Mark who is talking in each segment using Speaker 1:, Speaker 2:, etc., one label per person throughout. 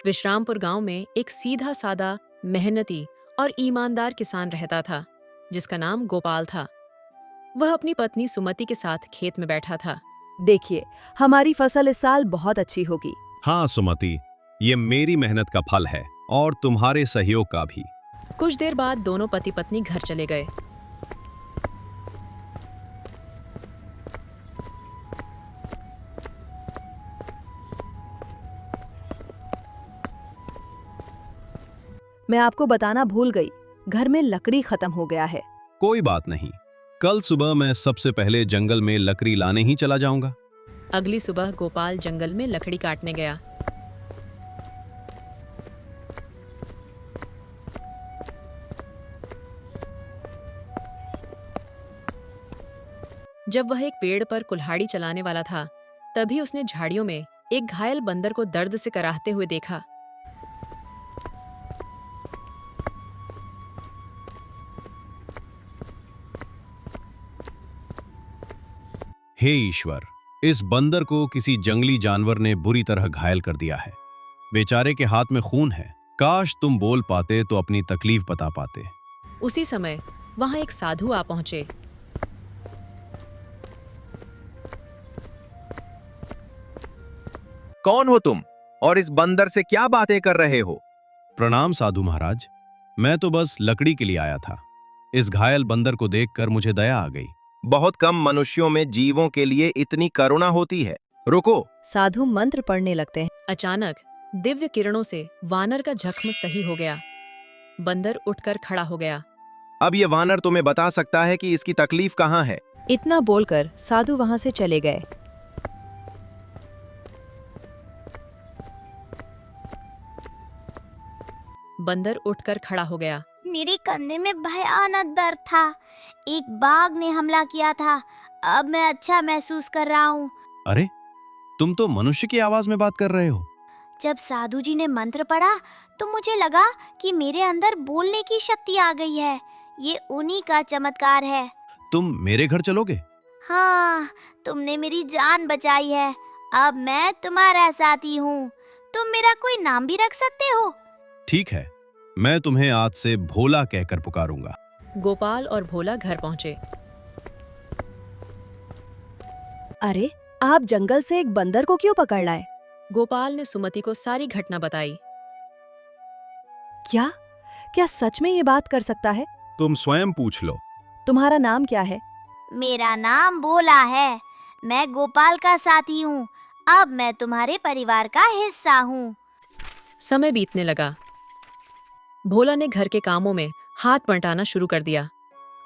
Speaker 1: विश्रामपुर गांव में एक सीधा सादा, मेहनती और ईमानदार किसान रहता था, जिसका नाम गोपाल था। वह अपनी पत्नी सुमति के साथ खेत में बैठा था।
Speaker 2: देखिए, हमारी फसल इस साल बहुत अच्छी होगी।
Speaker 3: हाँ सुमति, ये मेरी मेहनत का फल है और तुम्हारे सहयोग का भी।
Speaker 1: कुछ देर बाद दोनों पति पत्नी घर चले गए।
Speaker 2: मैं आपको बताना भूल गई, घर में लकड़ी खत्म हो गया है।
Speaker 3: कोई बात नहीं, कल सुबह मैं सबसे पहले जंगल में लकड़ी लाने ही चला जाऊंगा।
Speaker 1: अगली सुबह गोपाल जंगल में लकड़ी काटने गया। जब वह एक पेड़ पर कुल्हाड़ी चलाने वाला था, तभी उसने झाड़ियों में एक घायल बंदर को दर्द से कराहते हुए देखा।
Speaker 3: हे ईश्वर, इस बंदर को किसी जंगली जानवर ने बुरी तरह घायल कर दिया है। बेचारे के हाथ में खून है। काश तुम बोल पाते तो अपनी तकलीफ बता पाते।
Speaker 1: उसी समय वहां एक साधु आ पहुंचे।
Speaker 4: कौन हो तुम और इस बंदर से क्या बातें कर रहे हो?
Speaker 3: प्रणाम साधु महाराज, मैं तो बस लकड़ी के लिए आया था। इस घायल बंदर को देखकर मुझे दया आ गई।
Speaker 4: बहुत कम मनुष्यों में जीवों के लिए इतनी करुणा होती है। रुको।
Speaker 2: साधु मंत्र पढ़ने लगते हैं।
Speaker 1: अचानक दिव्य किरणों से वानर का जख्म सही हो गया। बंदर उठकर खड़ा हो गया।
Speaker 4: अब ये वानर तुम्हें बता सकता है कि इसकी तकलीफ कहाँ है।
Speaker 2: इतना बोलकर साधु वहां से चले गए।
Speaker 1: बंदर उठकर खड़ा हो गया।
Speaker 5: मेरे कंधे में भयानक दर्द था। एक बाघ ने हमला किया था। अब मैं अच्छा महसूस कर रहा हूँ।
Speaker 3: अरे, तुम तो मनुष्य की आवाज में बात कर रहे हो।
Speaker 5: जब साधु जी ने मंत्र पढ़ा तो मुझे लगा कि मेरे अंदर बोलने की शक्ति आ गई है। ये उन्हीं का चमत्कार है।
Speaker 3: तुम मेरे घर चलोगे?
Speaker 5: हाँ, तुमने मेरी जान बचाई है। अब मैं तुम्हारा साथी हूँ। तुम मेरा कोई नाम भी रख सकते हो।
Speaker 3: ठीक है, मैं तुम्हें आज से भोला कहकर पुकारूंगा।
Speaker 1: गोपाल और भोला घर पहुंचे।
Speaker 2: अरे, आप जंगल से एक बंदर को क्यों पकड़ लाए?
Speaker 1: गोपाल ने सुमति को सारी घटना बताई।
Speaker 2: क्या क्या सच में ये बात कर सकता है?
Speaker 3: तुम स्वयं पूछ लो।
Speaker 2: तुम्हारा नाम क्या है?
Speaker 5: मेरा नाम भोला है। मैं गोपाल का साथी हूँ। अब मैं तुम्हारे परिवार का हिस्सा हूँ।
Speaker 1: समय बीतने लगा। भोला ने घर के कामों में हाथ बंटाना शुरू कर दिया।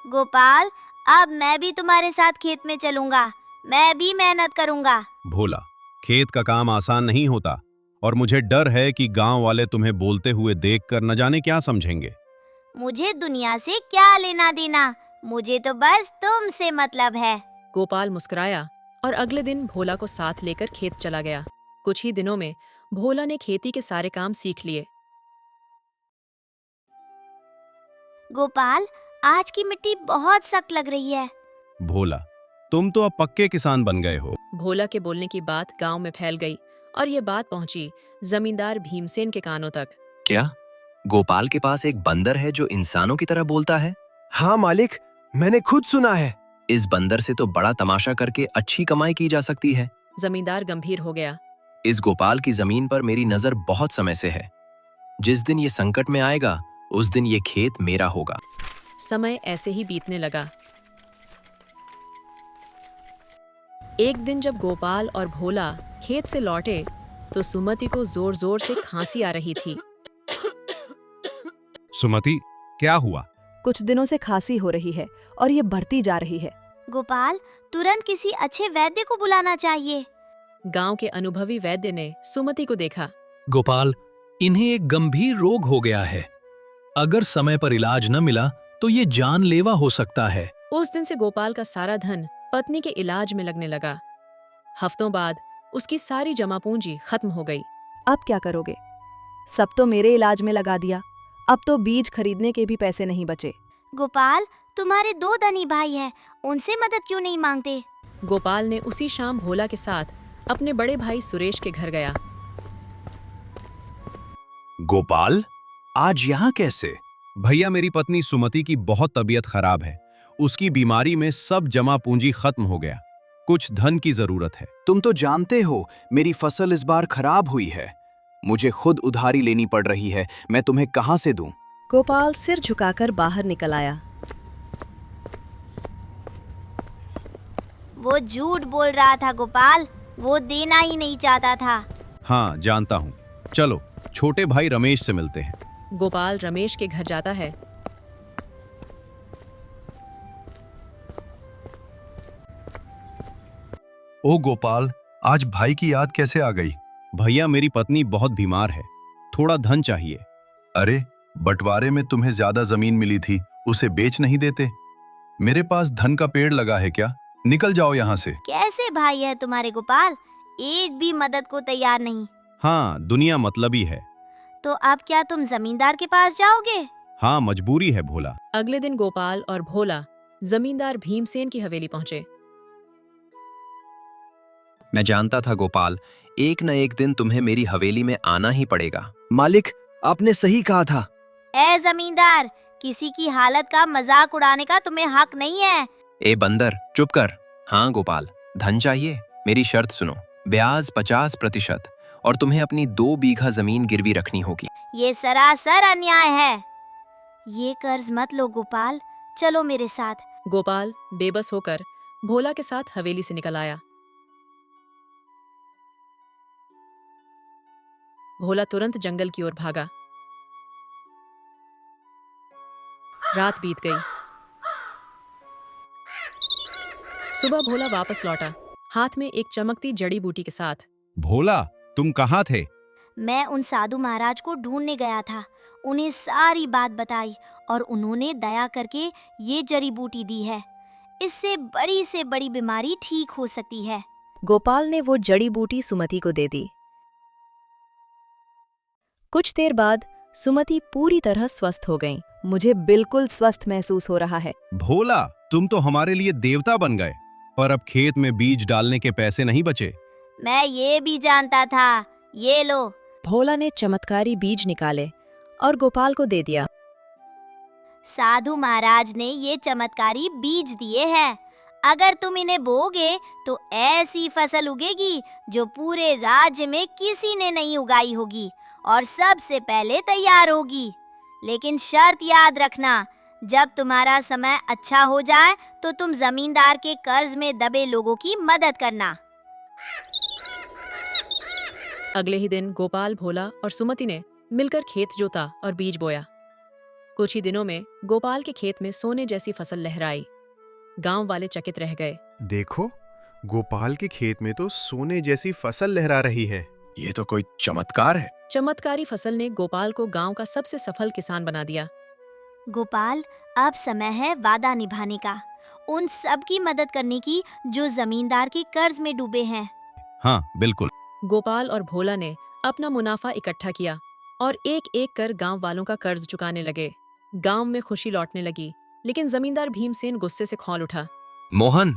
Speaker 5: गोपाल, अब मैं भी तुम्हारे साथ खेत में चलूंगा। मैं भी मेहनत करूंगा।
Speaker 3: भोला, खेत का काम आसान नहीं होता और मुझे डर है कि गांव वाले तुम्हें बोलते हुए देखकर न जाने क्या समझेंगे।
Speaker 5: मुझे दुनिया से क्या लेना देना, मुझे तो बस तुमसे मतलब है।
Speaker 1: गोपाल मुस्कुराया और अगले दिन भोला को साथ लेकर खेत चला गया। कुछ ही दिनों में भोला ने खेती के सारे काम सीख लिए।
Speaker 5: गोपाल, आज की मिट्टी बहुत सख्त लग रही है।
Speaker 3: भोला, तुम तो अब पक्के किसान बन गए हो।
Speaker 1: भोला के बोलने की बात गांव में फैल गई और ये बात पहुंची जमींदार भीमसेन के कानों तक।
Speaker 6: क्या गोपाल के पास एक बंदर है जो इंसानों की तरह बोलता है?
Speaker 7: हाँ मालिक, मैंने खुद सुना है।
Speaker 6: इस बंदर से तो बड़ा तमाशा करके अच्छी कमाई की जा सकती है।
Speaker 1: जमींदार गंभीर हो गया।
Speaker 6: इस गोपाल की जमीन पर मेरी नजर बहुत समय से है। जिस दिन ये संकट में आएगा उस दिन ये खेत मेरा होगा।
Speaker 1: समय ऐसे ही बीतने लगा। एक दिन जब गोपाल और भोला खेत से लौटे तो सुमति को जोर जोर से खांसी आ रही थी।
Speaker 3: सुमति, क्या हुआ?
Speaker 2: कुछ दिनों से खांसी हो रही है और ये बढ़ती जा रही है।
Speaker 5: गोपाल, तुरंत किसी अच्छे वैद्य को बुलाना चाहिए।
Speaker 1: गांव के अनुभवी वैद्य ने सुमति को देखा।
Speaker 8: गोपाल, इन्हें एक गंभीर रोग हो गया है। अगर समय पर इलाज न मिला तो ये जानलेवा हो सकता है।
Speaker 1: उस दिन से गोपाल का सारा धन पत्नी के इलाज में लगने लगा। हफ्तों बाद उसकी सारी जमा पूंजी खत्म हो गई।
Speaker 2: अब क्या करोगे? सब तो मेरे इलाज में लगा दिया। अब तो बीज खरीदने के भी पैसे नहीं बचे।
Speaker 5: गोपाल, तुम्हारे 2 धनी भाई हैं, उनसे मदद क्यों नहीं मांगते?
Speaker 1: गोपाल ने उसी शाम भोला के साथ अपने बड़े भाई सुरेश के घर गया।
Speaker 9: गोपाल, आज यहाँ कैसे?
Speaker 3: भैया, मेरी पत्नी सुमति की बहुत तबीयत खराब है। उसकी बीमारी में सब जमा पूंजी खत्म हो गया। कुछ धन की जरूरत है।
Speaker 9: तुम तो जानते हो मेरी फसल इस बार खराब हुई है। मुझे खुद उधारी लेनी पड़ रही है। मैं तुम्हें कहाँ से दूं?
Speaker 2: गोपाल सिर झुकाकर बाहर निकल आया।
Speaker 5: वो झूठ बोल रहा था गोपाल, वो देना ही नहीं चाहता था।
Speaker 3: हाँ, जानता हूँ। चलो छोटे भाई रमेश से मिलते हैं।
Speaker 1: गोपाल रमेश के घर जाता है।
Speaker 10: ओ गोपाल, आज भाई की याद कैसे आ गई?
Speaker 3: भैया, मेरी पत्नी बहुत बीमार है। थोड़ा धन चाहिए।
Speaker 10: अरे, बंटवारे में तुम्हें ज्यादा जमीन मिली थी, उसे बेच नहीं देते? मेरे पास धन का पेड़ लगा है क्या? निकल जाओ यहाँ से।
Speaker 5: कैसे भाई है तुम्हारे गोपाल, एक भी मदद को तैयार नहीं।
Speaker 3: हाँ, दुनिया मतलबी है।
Speaker 5: तो अब क्या तुम जमींदार के पास जाओगे?
Speaker 3: हाँ, मजबूरी है भोला।
Speaker 1: अगले दिन गोपाल और भोला जमींदार भीमसेन की हवेली पहुंचे।
Speaker 6: मैं जानता था गोपाल, एक न एक दिन तुम्हें मेरी हवेली में आना ही पड़ेगा।
Speaker 7: मालिक, आपने सही कहा था।
Speaker 5: ए जमींदार, किसी की हालत का मजाक उड़ाने का तुम्हें हक नहीं है।
Speaker 6: ए बंदर, चुप कर। हाँ गोपाल, धन चाहिए? मेरी शर्त सुनो। ब्याज 50% और तुम्हें अपनी 2 बीघा जमीन गिरवी रखनी होगी।
Speaker 5: ये सरासर अन्याय है। ये कर्ज मत लो गोपाल, चलो मेरे साथ।
Speaker 1: गोपाल बेबस होकर भोला के साथ हवेली से निकल आया। भोला तुरंत जंगल की ओर भागा। रात बीत गई। सुबह भोला वापस लौटा, हाथ में एक चमकती जड़ी बूटी के साथ।
Speaker 3: भोला, तुम कहाँ थे?
Speaker 5: मैं उन साधु महाराज को ढूंढने गया था। उन्हें सारी बात बताई और उन्होंने दया करके ये जड़ी बूटी दी है। इससे बड़ी से बड़ी बीमारी ठीक हो सकती है।
Speaker 2: गोपाल ने वो जड़ी बूटी सुमति को दे दी। कुछ देर बाद सुमति पूरी तरह स्वस्थ हो गईं। मुझे बिल्कुल स्वस्थ महसूस हो रहा है।
Speaker 3: भोला, तुम तो हमारे लिए देवता बन गए, पर अब खेत में बीज डालने के पैसे नहीं बचे।
Speaker 5: मैं ये भी जानता था। ये लो।
Speaker 2: भोला ने चमत्कारी बीज निकाले और गोपाल को दे दिया।
Speaker 5: साधु महाराज ने ये चमत्कारी बीज दिए हैं। अगर तुम इन्हें बोओगे तो ऐसी फसल उगेगी जो पूरे राज्य में किसी ने नहीं उगाई होगी और सबसे पहले तैयार होगी। लेकिन शर्त याद रखना, जब तुम्हारा समय अच्छा हो जाए तो तुम जमींदार के कर्ज में दबे लोगों की मदद करना।
Speaker 1: अगले ही दिन गोपाल, भोला और सुमति ने मिलकर खेत जोता और बीज बोया। कुछ ही दिनों में गोपाल के खेत में सोने जैसी फसल लहराई। गांव वाले चकित रह गए।
Speaker 11: देखो, गोपाल के खेत में तो सोने जैसी फसल लहरा रही है।
Speaker 6: ये तो कोई चमत्कार है।
Speaker 1: चमत्कारी फसल ने गोपाल को गांव का सबसे सफल किसान बना दिया।
Speaker 5: गोपाल, अब समय है वादा निभाने का, उन सब की मदद करने की जो जमींदार के कर्ज में डूबे हैं।
Speaker 3: हाँ, बिल्कुल।
Speaker 1: गोपाल और भोला ने अपना मुनाफा इकट्ठा किया और एक एक कर गांव वालों का कर्ज चुकाने लगे। गांव में खुशी लौटने लगी, लेकिन जमींदार भीमसेन गुस्से से खौल उठा।
Speaker 6: मोहन,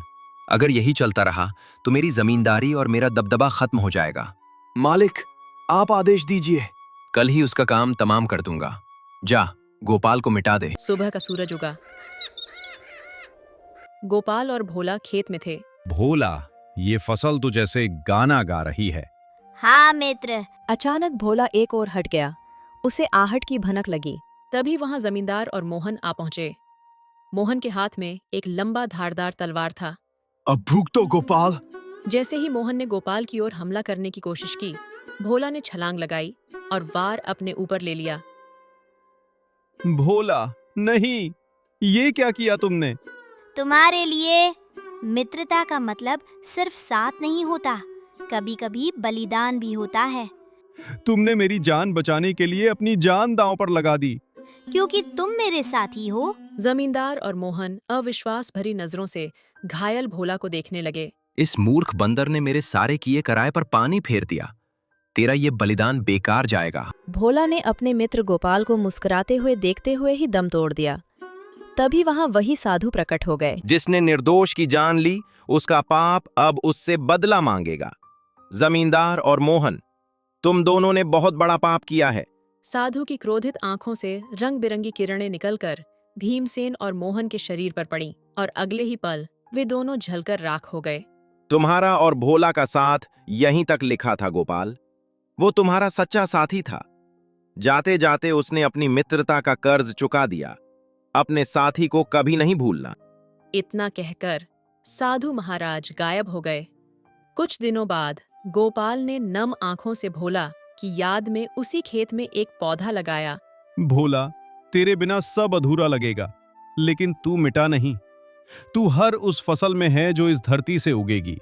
Speaker 6: अगर यही चलता रहा तो मेरी जमींदारी और मेरा दबदबा खत्म हो जाएगा।
Speaker 7: मालिक, आप आदेश दीजिए।
Speaker 6: कल ही उसका काम तमाम कर दूंगा। जा, गोपाल को मिटा दे।
Speaker 1: सुबह का सूरज उगा। गोपाल और भोला खेत में थे।
Speaker 3: भोला, ये फसल तो जैसे गाना गा रही है।
Speaker 5: हाँ मित्र।
Speaker 2: अचानक भोला एक ओर हट गया। उसे आहट की भनक लगी।
Speaker 1: तभी वहां जमींदार और मोहन आ पहुंचे। मोहन के हाथ में एक लंबा धारदार तलवार था।
Speaker 7: अब भूख तो गोपाल।
Speaker 1: जैसे ही मोहन ने गोपाल की ओर हमला करने की कोशिश की, भोला ने छलांग लगाई और वार अपने ऊपर ले लिया।
Speaker 3: भोला, नहीं, ये क्या किया तुमने?
Speaker 5: तुम्हारे लिए मित्रता का मतलब सिर्फ साथ नहीं होता, कभी कभी बलिदान भी होता है।
Speaker 3: तुमने मेरी जान बचाने के लिए अपनी जान दांव पर लगा दी।
Speaker 5: क्योंकि तुम मेरे साथी हो।
Speaker 1: जमींदार और मोहन अविश्वास भरी नजरों से घायल भोला को देखने लगे।
Speaker 6: इस मूर्ख बंदर ने मेरे सारे किए कराए पर पानी फेर दिया। तेरा ये बलिदान बेकार जाएगा।
Speaker 2: भोला ने अपने मित्र गोपाल को मुस्कुराते हुए देखते हुए ही दम तोड़ दिया। तभी वहां वही साधु प्रकट हो गए।
Speaker 4: जिसने निर्दोष की जान ली, उसका पाप अब उससे बदला मांगेगा। जमींदार और मोहन, तुम दोनों ने बहुत बड़ा पाप किया है।
Speaker 1: साधु की क्रोधित आंखों से रंग बिरंगी किरणें निकलकर भीमसेन और मोहन के शरीर पर पड़ी और अगले ही पल वे दोनों झलकर राख हो गए।
Speaker 4: तुम्हारा और भोला का साथ यहीं तक लिखा था गोपाल। वो तुम्हारा सच्चा साथी था। जाते जाते उसने अपनी मित्रता का कर्ज चुका दिया। अपने साथी को कभी नहीं भूलना।
Speaker 1: इतना कहकर साधु महाराज गायब हो गए। कुछ दिनों बाद गोपाल ने नम आंखों से भोला की याद में उसी खेत में एक पौधा लगाया।
Speaker 3: भोला, तेरे बिना सब अधूरा लगेगा, लेकिन तू मिटा नहीं। तू हर उस फसल में है जो इस धरती से उगेगी।